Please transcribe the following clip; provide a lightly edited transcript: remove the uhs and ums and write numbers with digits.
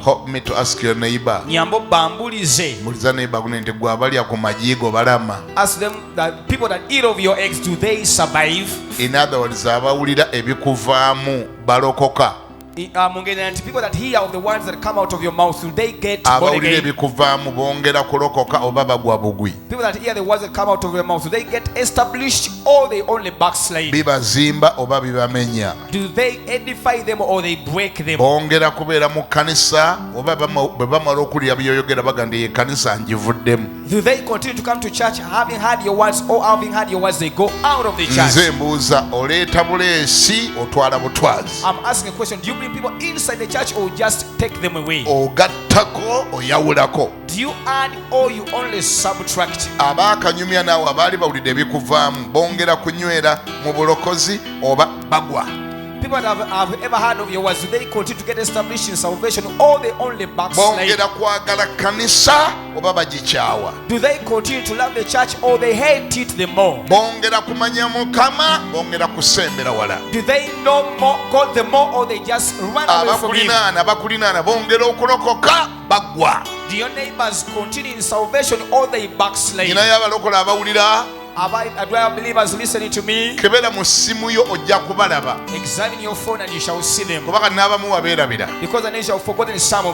Help me to ask your neighbor. Nyambo bambulize. Muliza neighbor kunente gwa balya ku majigo balama. Ask them, the people that eat of your eggs, do they survive? In other words, abawulira ebikuvaamu balokoka. People that hear of the words that come out of your mouth, will they get born Abawulira again? ebikuvaamu bongera kulokoka oba bagwa bugwi. People that hear the words that come out of your mouth, do they get established or they only backslide? Bibazimba oba bibamenya. Do they edify them or they break them? Bongera kubeera mu kanisa oba bwe bamala okulya byoyogera baganda ye kanisa njivuddemu. Do they continue to come to church having heard your words, or having heard your words they go out of the church? Nze mbuuza oleeta buleesi otwala butwazi. I'm asking a question. Do you bring people inside the church or just take them away? Ogattako oyawulako. Do you add or you only subtract? Abaakanyumya naawe abaali bawulidde ebikuvaamu bongera kunywera mu bulokozi oba bagwa. People that have ever heard of your words, do they continue to get established in salvation or they only backslide? Bongera kwagala kanisa oba bagikyawa. Do they continue to love the church or they hate it the more? Bongera kumanya Mukama, bongera kusembera wala. Do they know more God the more or they just run away from him? Abakulinaana bongera okulokoka bagwa. Do your neighbors continue in salvation or they backslide? Ninayo abalokola abawulira. Do I have believers listening to me? Kebera mu ssimu yo ojja kubalaba. Examine your phone and you shall see them. Kubanga n'abamu wabeerabira. Because I know you shall have forgotten some of